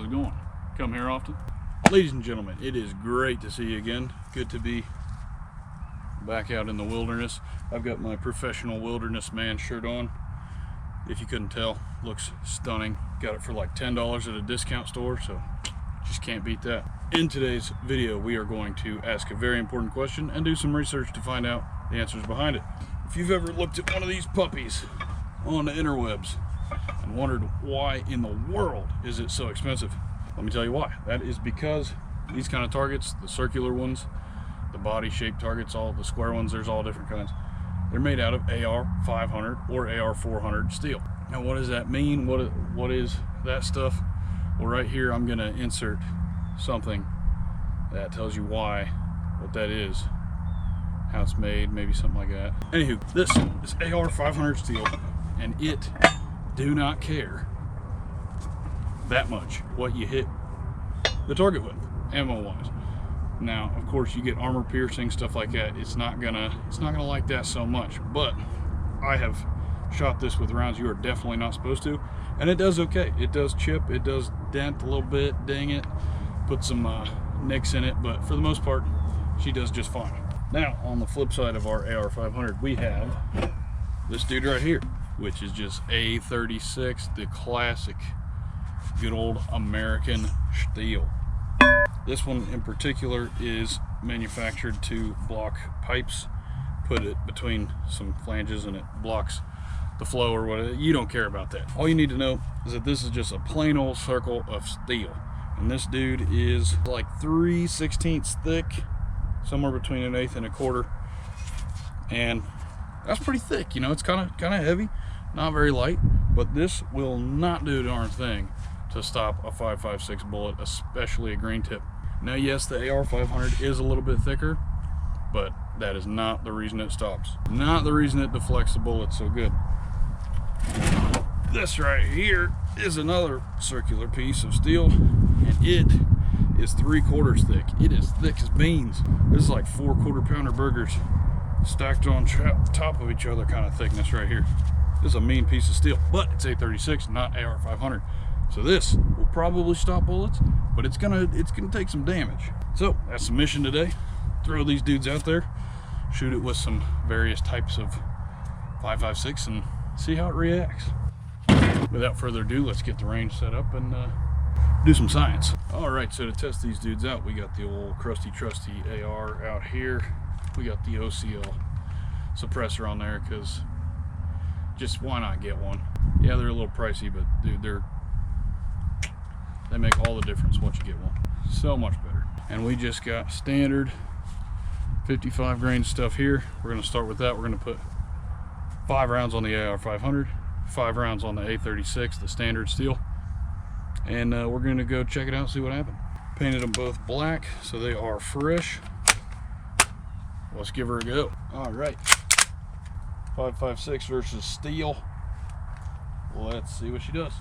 How's it going? Come here often? Ladies and gentlemen, it is great to see you again. Good to be back out in the wilderness. I've got my professional wilderness man shirt on. If you couldn't tell, looks stunning. Got it for like $10 at a discount store, so just can't beat that. In today's video, we are going to ask a very important question and do some research to find out the answers behind it. If you've ever looked at one of these puppies on the interwebs and wondered why in the world is it so expensive, let me tell you why. That is because these kind of targets, the circular ones, the body shaped targets, all the square ones, there's all different kinds. They're made out of AR500 or AR400 steel. Now what does that mean? What is that stuff? Well, right here I'm gonna insert something that tells you why, what that is, how it's made, maybe something like that. Anywho, this is AR500 steel, and it do not care that much what you hit the target with, ammo wise. Now, of course, you get armor piercing, stuff like that. It's not gonna like that so much. But I have shot this with rounds you are definitely not supposed to, and it does okay. It does chip, it does dent a little bit, ding it, put some nicks in it, but for the most part, she does just fine. Now, on the flip side of our AR500, we have this dude right here, which is just A36, the classic, good old American steel. This one in particular is manufactured to block pipes, put it between some flanges and it blocks the flow or whatever. You don't care about that. All you need to know is that this is just a plain old circle of steel. And this dude is like 3/16 thick, somewhere between 1/8 and 1/4. And that's pretty thick, you know, it's kind of heavy, not very light, but this will not do a darn thing to stop a 5.56 bullet, especially a green tip. Now, yes, the AR500 is a little bit thicker, but that is not the reason it stops. Not the reason it deflects the bullet so good. This right here is another circular piece of steel, and it is 3/4 thick. It is thick as beans. This is like 4 quarter-pounder burgers stacked on top of each other kind of thickness right here. This is a mean piece of steel, but it's A36, not AR500. So this will probably stop bullets, but it's gonna take some damage. So that's the mission today. Throw these dudes out there, shoot it with some various types of 5.56 and see how it reacts. Without further ado, let's get the range set up and do some science. All right, so to test these dudes out, we got the old crusty trusty AR out here. We got the OCL suppressor on there because just why not get one? Yeah, they're a little pricey, but dude, they make all the difference once you get one. So much better. And we just got standard 55 grain stuff here. We're gonna start with that. We're gonna put 5 rounds on the AR500, 5 rounds on the A36, the standard steel. And we're gonna go check it out, see what happened. Painted them both black, so they are fresh. Let's give her a go. All right, 5.56 versus steel. Let's see what she does.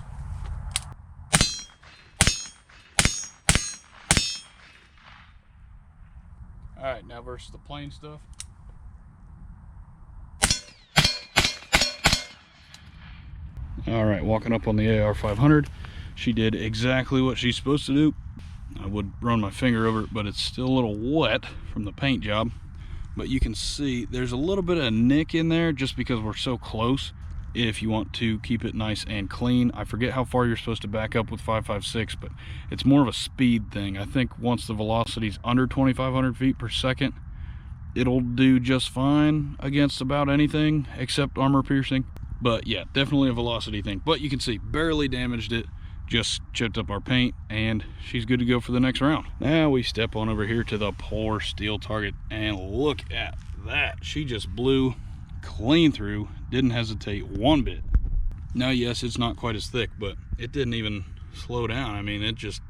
All right, now versus the plain stuff. All right, walking up on the AR500, she did exactly what she's supposed to do. I would run my finger over it, but it's still a little wet from the paint job. But you can see there's a little bit of a nick in there just because we're so close. If you want to keep it nice and clean, I forget how far you're supposed to back up with 5.56, but it's more of a speed thing. I think once the velocity's under 2,500 feet per second, it'll do just fine against about anything except armor piercing. But yeah, definitely a velocity thing. But you can see, barely damaged it, just chipped up our paint, and she's good to go for the next round. Now we step on over here to the poor steel target, and look at that. She just blew clean through, didn't hesitate one bit. Now, yes, it's not quite as thick, but it didn't even slow down. I mean, it just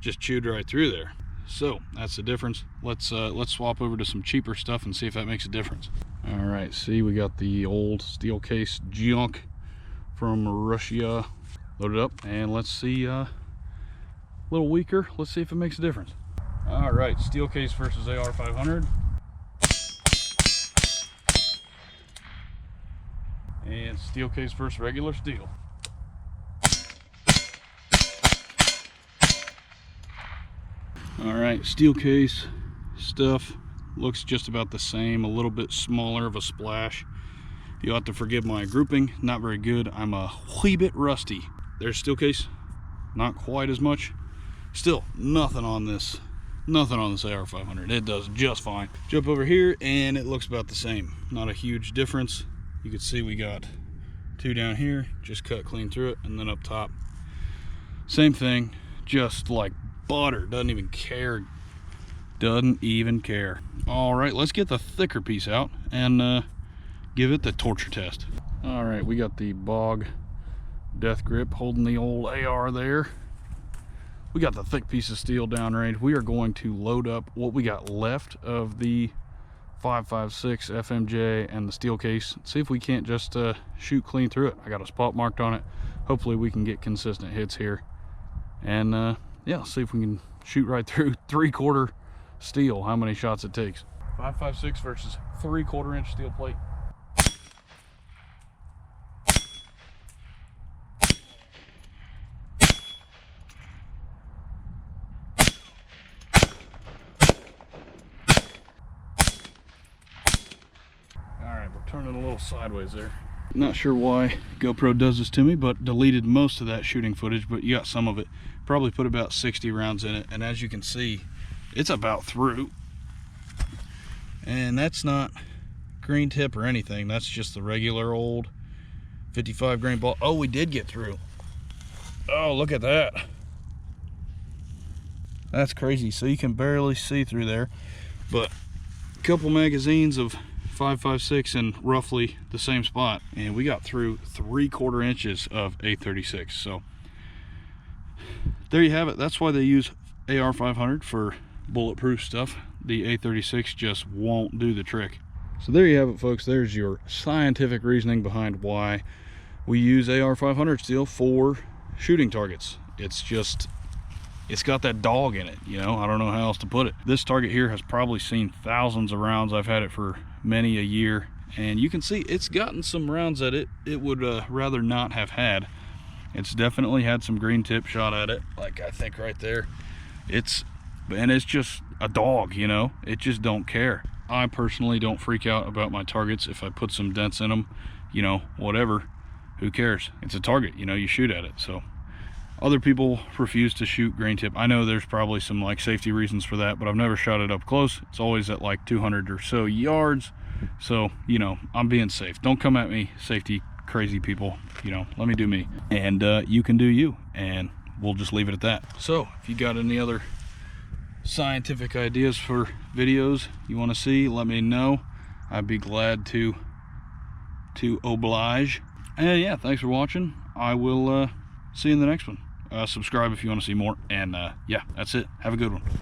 chewed right through there. So that's the difference. Let's swap over to some cheaper stuff and see if that makes a difference. All right, see, we got the old steel case junk from Russia loaded up, and let's see, a little weaker. Let's see if it makes a difference. All right, steel case versus AR500. And steel case versus regular steel. All right, steel case stuff looks just about the same, a little bit smaller of a splash. You'll have to forgive my grouping, not very good. I'm a wee bit rusty. There's steel case, not quite as much. Still, nothing on this AR500. It does just fine. Jump over here and it looks about the same. Not a huge difference. You can see we got 2 down here, just cut clean through it, and then up top. Same thing, just like butter, doesn't even care. Doesn't even care. All right, let's get the thicker piece out and give it the torture test. All right, we got the Bog death grip holding the old AR there. We got the thick piece of steel downrange. We are going to load up what we got left of the 5.56 FMJ and the steel case. See if we can't just shoot clean through it. I got a spot marked on it. Hopefully we can get consistent hits here. And yeah, see if we can shoot right through 3/4 steel, how many shots it takes. 5.56 versus 3/4 inch steel plate. Turning a little sideways there. Not sure why GoPro does this to me, but deleted most of that shooting footage, but you got some of it. Probably put about 60 rounds in it, and as you can see, it's about through. And that's not green tip or anything. That's just the regular old 55 grain ball. Oh, we did get through. Oh, look at that. That's crazy. So you can barely see through there, but a couple magazines of 5.56 in roughly the same spot, and we got through 3/4 inches of A36. So there you have it. That's why they use AR500 for bulletproof stuff. The A36 just won't do the trick. So there you have it, folks. There's your scientific reasoning behind why we use AR500 steel for shooting targets. It's got that dog in it, you know. I don't know how else to put it. This target here has probably seen thousands of rounds. I've had it for many a year, and you can see it's gotten some rounds that it would rather not have had. It's definitely had some green tip shot at it, like I think right there. It's just a dog, you know. It just don't care. I personally don't freak out about my targets. If I put some dents in them, you know, whatever, who cares? It's a target, you know, you shoot at it. So other people refuse to shoot green tip. I know there's probably some like safety reasons for that, but I've never shot it up close. It's always at like 200 or so yards. So, you know, I'm being safe. Don't come at me, safety crazy people. You know, let me do me. And you can do you. And we'll just leave it at that. So if you got any other scientific ideas for videos you want to see, let me know. I'd be glad to oblige. And yeah, thanks for watching. I will see you in the next one. Subscribe if you want to see more, and yeah, that's it. Have a good one.